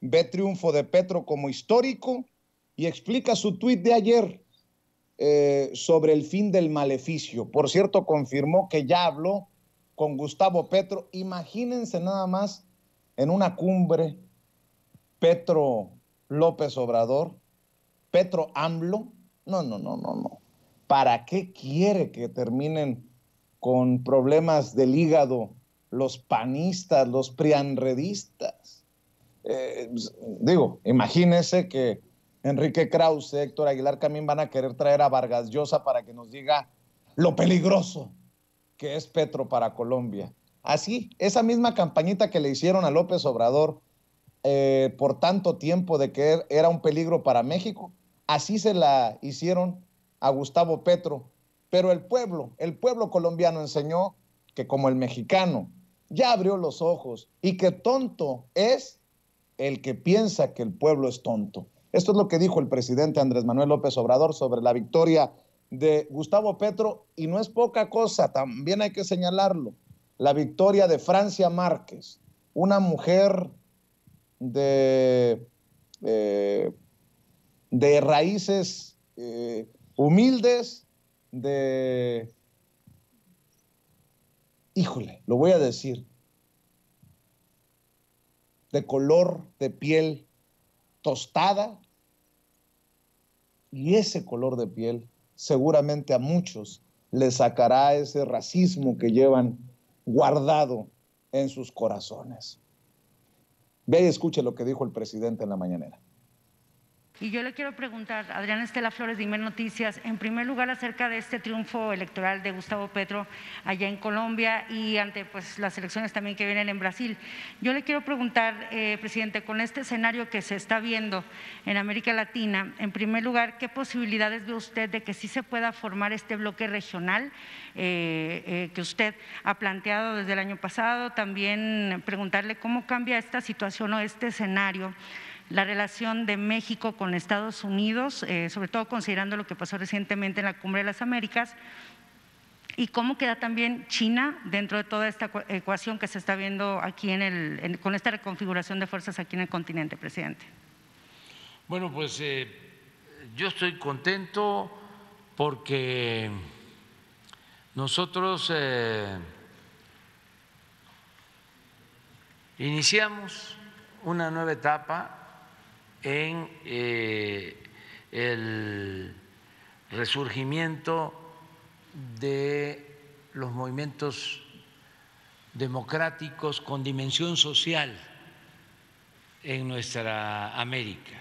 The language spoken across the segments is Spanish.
ve triunfo de Petro como histórico y explica su tuit de ayer sobre el fin del maleficio. Por cierto, confirmó que ya habló con Gustavo Petro. Imagínense nada más en una cumbre, Petro López Obrador, Petro AMLO. No. ¿Para qué quiere que terminen con problemas del hígado los panistas, los prianredistas? Imagínense que Enrique Krause, Héctor Aguilar Camín van a querer traer a Vargas Llosa para que nos diga lo peligroso que es Petro para Colombia. Así, esa misma campañita que le hicieron a López Obrador por tanto tiempo de que era un peligro para México, así se la hicieron a Gustavo Petro. Pero el pueblo colombiano enseñó que como el mexicano ya abrió los ojos y que tonto es el que piensa que el pueblo es tonto. Esto es lo que dijo el presidente Andrés Manuel López Obrador sobre la victoria de Gustavo Petro, y no es poca cosa, también hay que señalarlo, la victoria de Francia Márquez, una mujer de, eh, de raíces humildes, lo voy a decir, de color de piel tostada, y ese color de piel seguramente a muchos les sacará ese racismo que llevan guardado en sus corazones. Ve y escuche lo que dijo el presidente en la mañanera. Y yo le quiero preguntar, Adriana Estela Flores de Imer Noticias, en primer lugar acerca de este triunfo electoral de Gustavo Petro allá en Colombia y ante las elecciones también que vienen en Brasil. Yo le quiero preguntar, presidente, con este escenario que se está viendo en América Latina, en primer lugar, ¿qué posibilidades ve usted de que sí se pueda formar este bloque regional que usted ha planteado desde el año pasado? También preguntarle cómo cambia esta situación o este escenario la relación de México con Estados Unidos, sobre todo considerando lo que pasó recientemente en la Cumbre de las Américas, y cómo queda también China dentro de toda esta ecuación que se está viendo aquí con esta reconfiguración de fuerzas aquí en el continente, presidente. Bueno, pues yo estoy contento porque nosotros iniciamos una nueva etapa en el resurgimiento de los movimientos democráticos con dimensión social en nuestra América,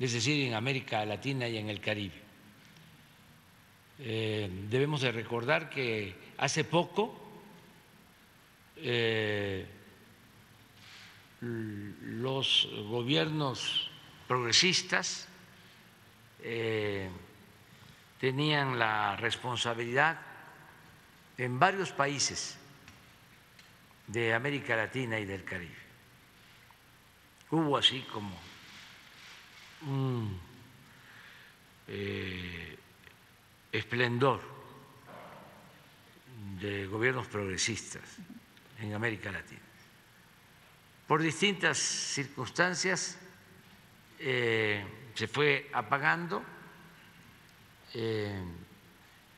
es decir, en América Latina y en el Caribe. Debemos de recordar que hace poco los gobiernos progresistas tenían la responsabilidad en varios países de América Latina y del Caribe. Hubo así como un esplendor de gobiernos progresistas en América Latina. Por distintas circunstancias se fue apagando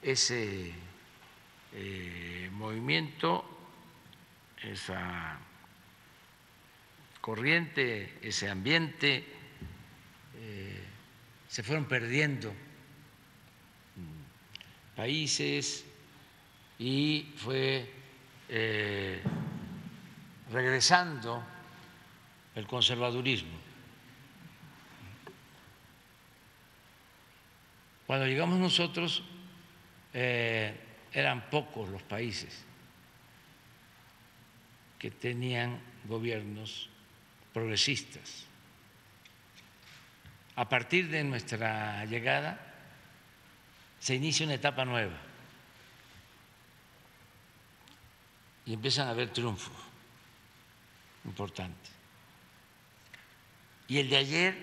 ese movimiento, esa corriente, ese ambiente, se fueron perdiendo países y fue regresando el conservadurismo. Cuando llegamos nosotros eran pocos los países que tenían gobiernos progresistas. A partir de nuestra llegada se inicia una etapa nueva y empiezan a haber triunfos importantes. Y el de ayer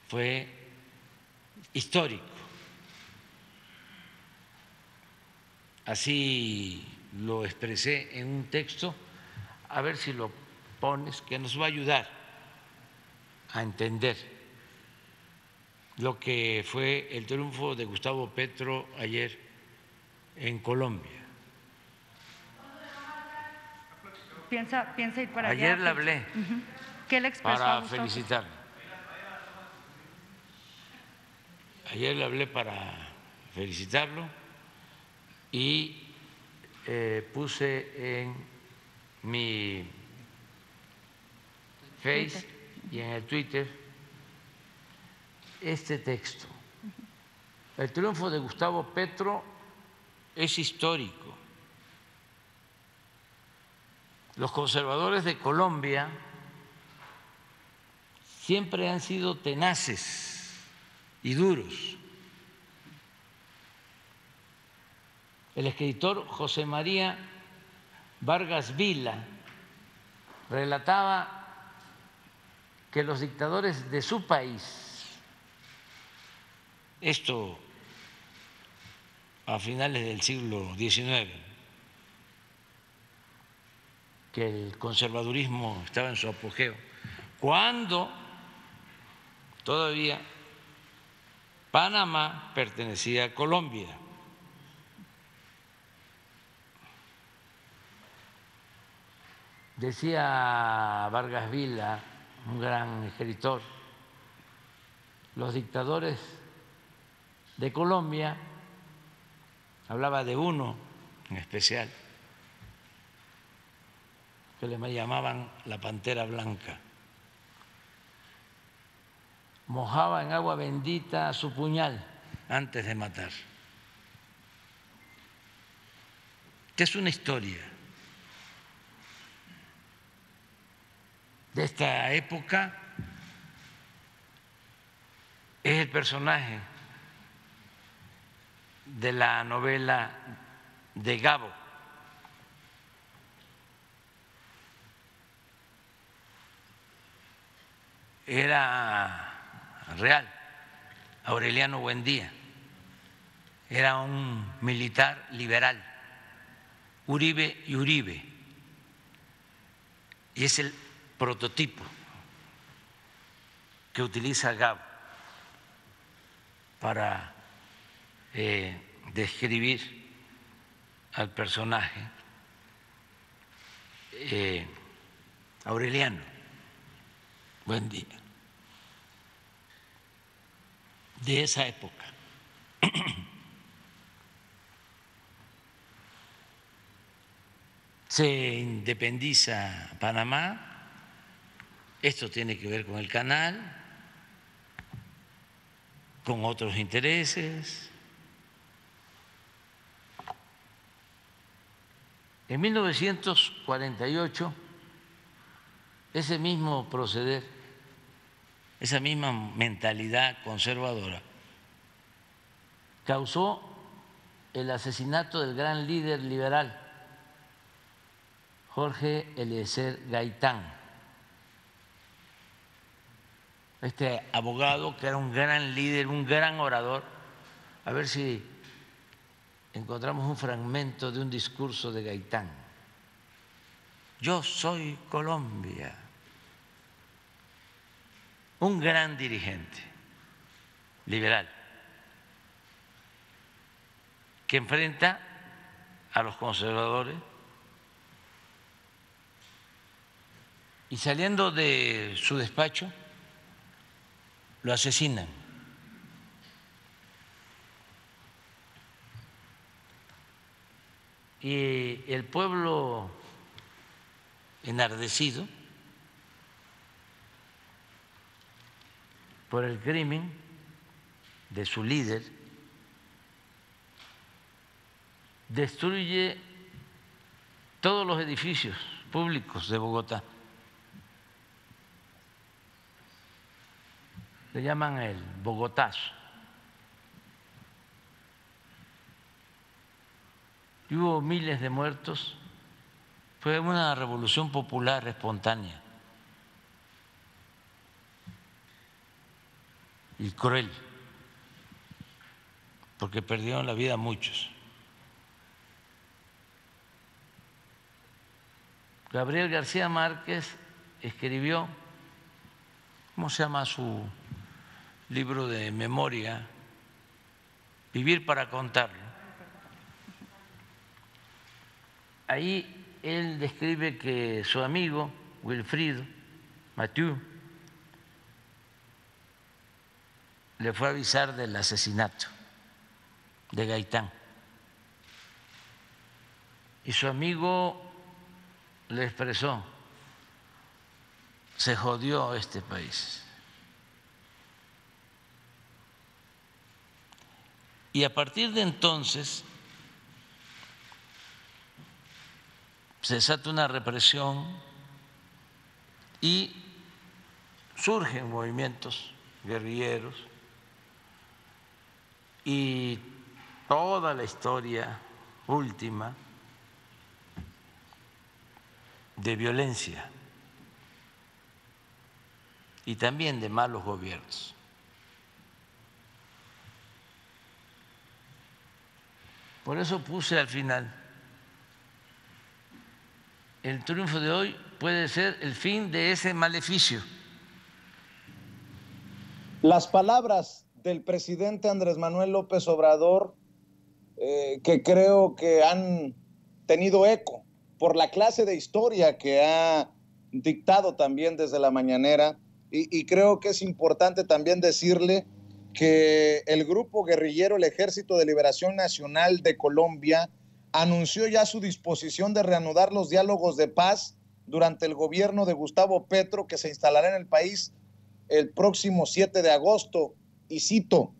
fue histórico. Así lo expresé en un texto, a ver si lo pones que nos va a ayudar a entender lo que fue el triunfo de Gustavo Petro ayer en Colombia. ¿Piensa ir para allá? Ayer le hablé ¿Qué le expresó para Gustavo? felicitarlo. Ayer le hablé para felicitarlo y puse en mi Face y en el Twitter este texto. El triunfo de Gustavo Petro es histórico. Los conservadores de Colombia siempre han sido tenaces y duros. El escritor José María Vargas Vila relataba que los dictadores de su país, esto a finales del siglo XIX, que el conservadurismo estaba en su apogeo, cuando todavía Panamá pertenecía a Colombia. Decía Vargas Vila, un gran escritor, los dictadores de Colombia, hablaba de uno en especial, que le llamaban la Pantera Blanca, mojaba en agua bendita su puñal antes de matar. Que es una historia de esta época, es el personaje de la novela de Gabo. Era real, Aureliano Buendía, era un militar liberal, Uribe y Uribe, y es el prototipo que utiliza Gabo para describir al personaje Aureliano Buendía, de esa época. Se independiza Panamá. Esto tiene que ver con el canal, con otros intereses. En 1948, ese mismo proceder, esa misma mentalidad conservadora, causó el asesinato del gran líder liberal, Jorge Eliezer Gaitán. Este abogado que era un gran líder, un gran orador. A ver si encontramos un fragmento de un discurso de Gaitán. Yo soy Colombia. Un gran dirigente liberal que enfrenta a los conservadores y saliendo de su despacho lo asesinan. Y el pueblo enardecido por el crimen de su líder destruye todos los edificios públicos de Bogotá. Le llaman el Bogotazo. Y hubo miles de muertos. Fue una revolución popular espontánea y cruel, porque perdieron la vida muchos. Gabriel García Márquez escribió, ¿cómo se llama su libro de memoria? Vivir para contarlo. Ahí él describe que su amigo Wilfrido Mathieu le fue a avisar del asesinato de Gaitán. Y su amigo le expresó: se jodió este país. Y a partir de entonces se desata una represión y surgen movimientos guerrilleros y toda la historia última de violencia y también de malos gobiernos. Por eso puse al final: el triunfo de hoy puede ser el fin de ese maleficio. Las palabras del presidente Andrés Manuel López Obrador, que creo que han tenido eco por la clase de historia que ha dictado también desde la mañanera, y creo que es importante también decirle que el grupo guerrillero, el Ejército de Liberación Nacional de Colombia, anunció ya su disposición de reanudar los diálogos de paz durante el gobierno de Gustavo Petro, que se instalará en el país el próximo 7 de agosto. Y cito: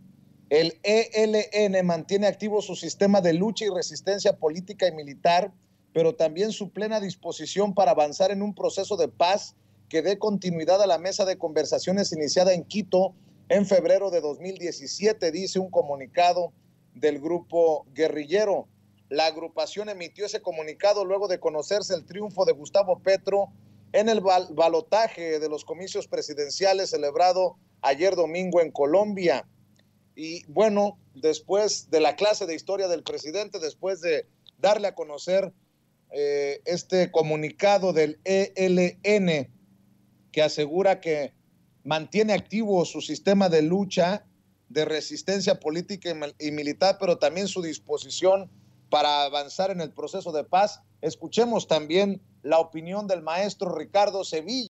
el ELN mantiene activo su sistema de lucha y resistencia política y militar, pero también su plena disposición para avanzar en un proceso de paz que dé continuidad a la mesa de conversaciones iniciada en Quito en febrero de 2017, dice un comunicado del grupo guerrillero. La agrupación emitió ese comunicado luego de conocerse el triunfo de Gustavo Petro en el balotaje de los comicios presidenciales celebrado ayer domingo en Colombia. Y bueno, después de la clase de historia del presidente, después de darle a conocer este comunicado del ELN, que asegura que mantiene activo su sistema de lucha, de resistencia política y militar, pero también su disposición para avanzar en el proceso de paz, escuchemos también la opinión del maestro Ricardo Sevilla.